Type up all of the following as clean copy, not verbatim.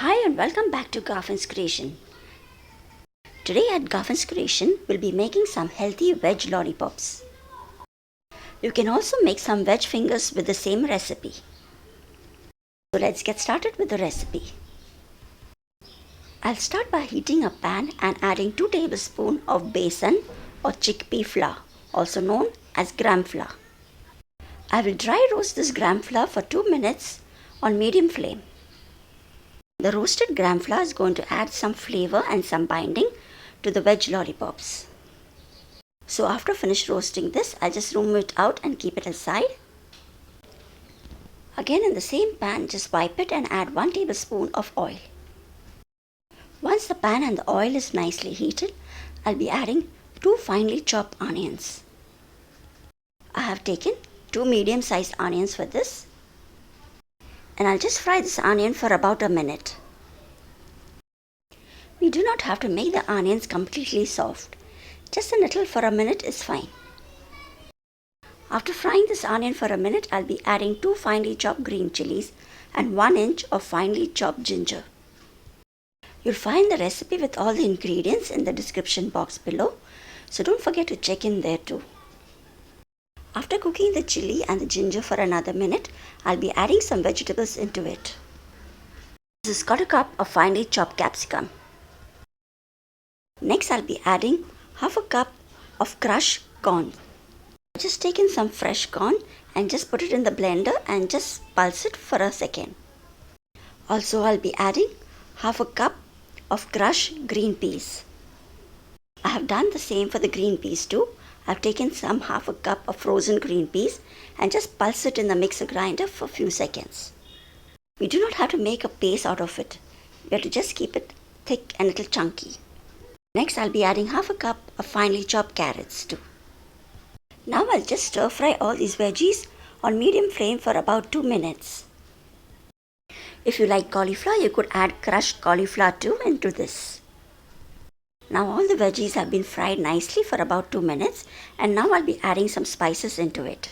Hi and welcome back to Garfin's Creation. Today at Garfin's Creation, we'll be making some healthy veg lollipops. You can also make some veg fingers with the same recipe. So let's get started with the recipe. I'll start by heating a pan and adding 2 tablespoons of besan or chickpea flour, also known as gram flour. I will dry roast this gram flour for 2 minutes on medium flame. The roasted gram flour is going to add some flavor and some binding to the veg lollipops. So after finish roasting this, I'll just remove it out and keep it aside. Again in the same pan, just wipe it and add 1 tablespoon of oil. Once the pan and the oil is nicely heated, I'll be adding 2 finely chopped onions. I have taken 2 medium-sized onions for this. And I'll just fry this onion for about a minute. We do not have to make the onions completely soft. Just a little for a minute is fine. After frying this onion for a minute, I'll be adding 2 finely chopped green chilies and 1 inch of finely chopped ginger. You'll find the recipe with all the ingredients in the description box below, so don't forget to check in there too. After cooking the chili and the ginger for another minute, I'll be adding some vegetables into it. This is got a cup of finely chopped capsicum. Next, I'll be adding half a cup of crushed corn. I've just taken some fresh corn and just put it in the blender and just pulse it for a second. Also, I'll be adding half a cup of crushed green peas. I have done the same for the green peas too. I've taken some half a cup of frozen green peas and just pulse it in the mixer grinder for a few seconds. We do not have to make a paste out of it. We have to just keep it thick and a little chunky. Next, I'll be adding half a cup of finely chopped carrots too. Now I'll just stir fry all these veggies on medium flame for about 2 minutes. If you like cauliflower, you could add crushed cauliflower too into this. Now all the veggies have been fried nicely for about 2 minutes, and now I'll be adding some spices into it.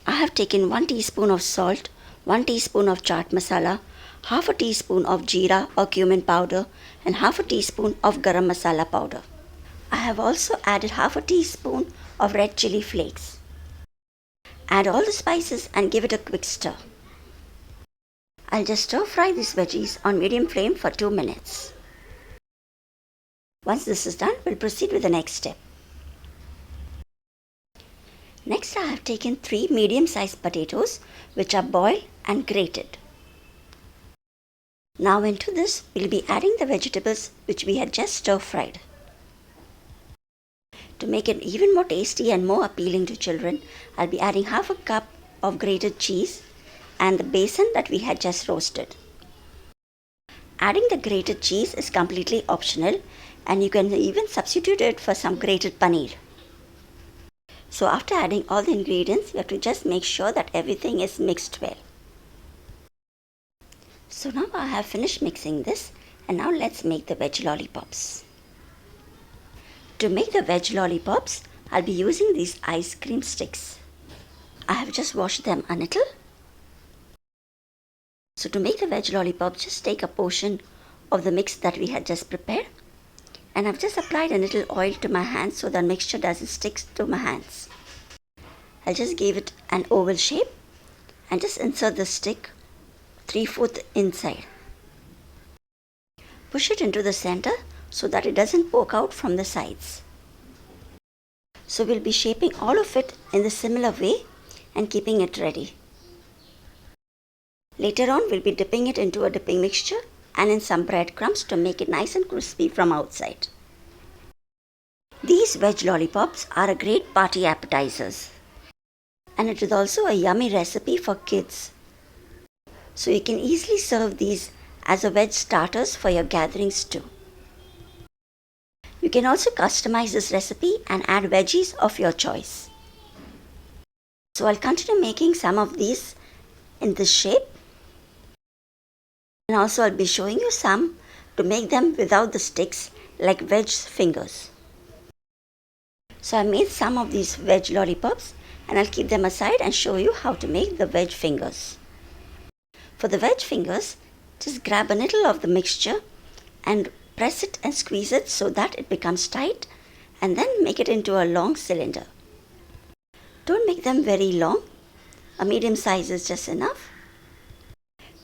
I have taken 1 teaspoon of salt, 1 teaspoon of chaat masala, half a teaspoon of jeera or cumin powder, and half a teaspoon of garam masala powder. I have also added half a teaspoon of red chilli flakes. Add all the spices and give it a quick stir. I'll just stir fry these veggies on medium flame for 2 minutes. Once this is done, we'll proceed with the next step. Next, I have taken 3 medium-sized potatoes which are boiled and grated. Now into this, we'll be adding the vegetables which we had just stir-fried. To make it even more tasty and more appealing to children, I'll be adding half a cup of grated cheese and the besan that we had just roasted. Adding the grated cheese is completely optional, and you can even substitute it for some grated paneer. So after adding all the ingredients, you have to just make sure that everything is mixed well. So now I have finished mixing this, and now let's make the veg lollipops. To make the veg lollipops, I'll be using these ice cream sticks. I have just washed them a little. So to make the veg lollipop, just take a portion of the mix that we had just prepared, and I've just applied a little oil to my hands so the mixture doesn't stick to my hands. I'll just give it an oval shape and just insert the stick 3/4 inside. Push it into the center so that it doesn't poke out from the sides. So we'll be shaping all of it in the similar way and keeping it ready. Later on, we'll be dipping it into a dipping mixture and in some bread crumbs to make it nice and crispy from outside. These veg lollipops are a great party appetizers, and it is also a yummy recipe for kids. So you can easily serve these as a veg starters for your gatherings too. You can also customize this recipe and add veggies of your choice. So I'll continue making some of these in this shape. And also I'll be showing you some to make them without the sticks, like veg fingers. So I made some of these veg lollipops, and I'll keep them aside and show you how to make the veg fingers. For the veg fingers, Just grab a little of the mixture and press it and squeeze it so that it becomes tight, and then make it into a long cylinder. Don't make them very long. A medium size is just enough.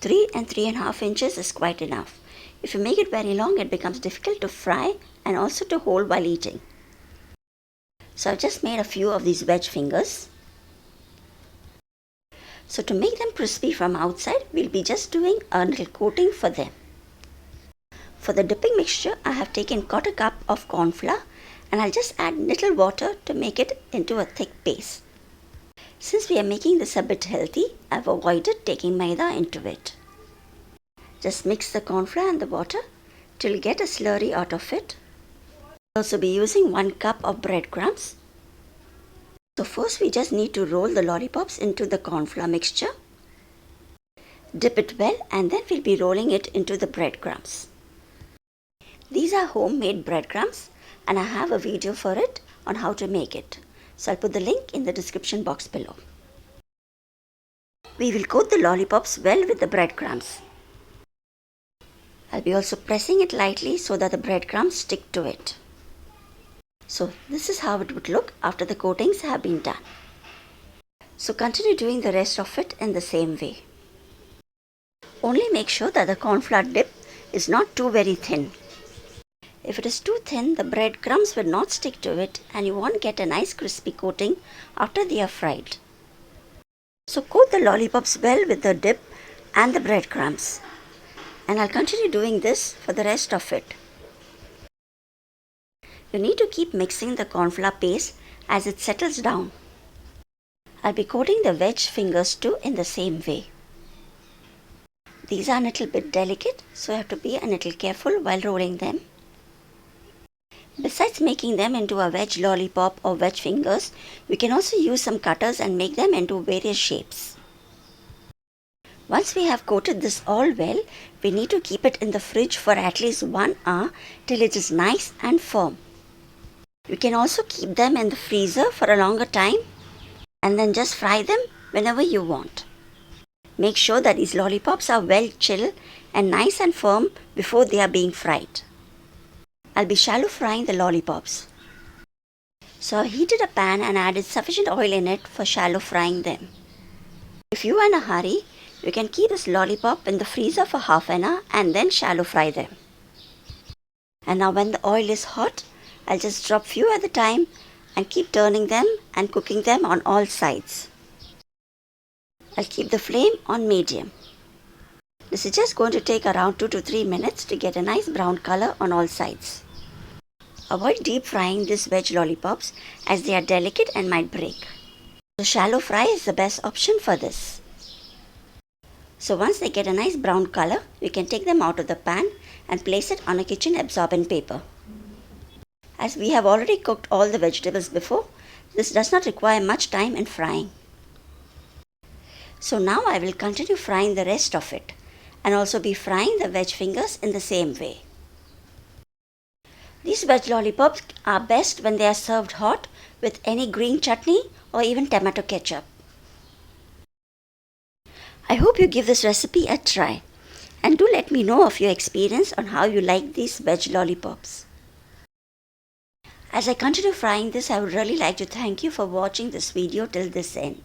3 and 3.5 inches is quite enough. If you make it very long, it becomes difficult to fry and also to hold while eating. So I've just made a few of these veg fingers. So to make them crispy from outside, we'll be just doing a little coating for them. For the dipping mixture, I have taken 1/4 cup of corn flour, and I'll just add little water to make it into a thick paste. Since we are making this a bit healthy, I've avoided taking maida into it. Just mix the corn flour and the water till you get a slurry out of it. I'll also be using 1 cup of bread crumbs. So first we just need to roll the lollipops into the corn flour mixture. Dip it well, and then we'll be rolling it into the breadcrumbs. These are homemade breadcrumbs, and I have a video for it on how to make it. So I'll put the link in the description box below. We will coat the lollipops well with the breadcrumbs. I'll be also pressing it lightly so that the breadcrumbs stick to it. So this is how it would look after the coatings have been done. So continue doing the rest of it in the same way. Only make sure that the corn flour dip is not too very thin. If it is too thin, the breadcrumbs will not stick to it and you won't get a nice crispy coating after they are fried. So coat the lollipops well with the dip and the breadcrumbs. And I'll continue doing this for the rest of it. You need to keep mixing the corn flour paste as it settles down. I'll be coating the veg fingers too in the same way. These are a little bit delicate, so you have to be a little careful while rolling them. Besides making them into a veg lollipop or veg fingers, we can also use some cutters and make them into various shapes. Once we have coated this all well, we need to keep it in the fridge for at least 1 hour till it is nice and firm. You can also keep them in the freezer for a longer time and then just fry them whenever you want. Make sure that these lollipops are well chilled and nice and firm before they are being fried. I'll be shallow frying the lollipops. So I heated a pan and added sufficient oil in it for shallow frying them. If you are in a hurry, you can keep this lollipop in the freezer for half an hour and then shallow fry them. And now when the oil is hot, I'll just drop few at a time and keep turning them and cooking them on all sides. I'll keep the flame on medium. This is just going to take around 2 to 3 minutes to get a nice brown color on all sides. Avoid deep frying these veg lollipops as they are delicate and might break. So shallow fry is the best option for this. So once they get a nice brown color, we can take them out of the pan and place it on a kitchen absorbent paper. As we have already cooked all the vegetables before, this does not require much time in frying. So now I will continue frying the rest of it and also be frying the veg fingers in the same way. These veg lollipops are best when they are served hot with any green chutney or even tomato ketchup. I hope you give this recipe a try and do let me know of your experience on how you like these veg lollipops. As I continue frying this, I would really like to thank you for watching this video till this end.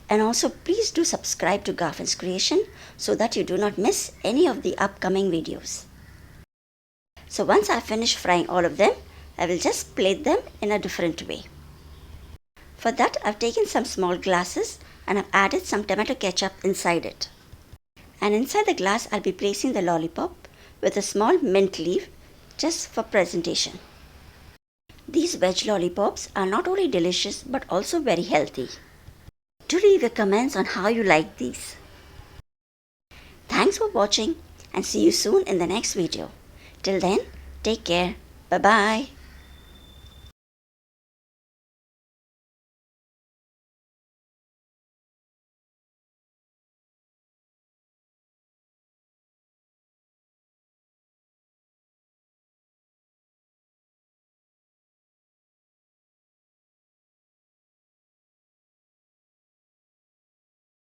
And also please do subscribe to Garfin's Creation so that you do not miss any of the upcoming videos. So once I finish frying all of them, I will just plate them in a different way. For that, I've taken some small glasses and I've added some tomato ketchup inside it. And inside the glass, I'll be placing the lollipop with a small mint leaf just for presentation. These veg lollipops are not only delicious but also very healthy. Do leave your comments on how you like these. Thanks for watching and see you soon in the next video. Till then, take care. Bye-bye.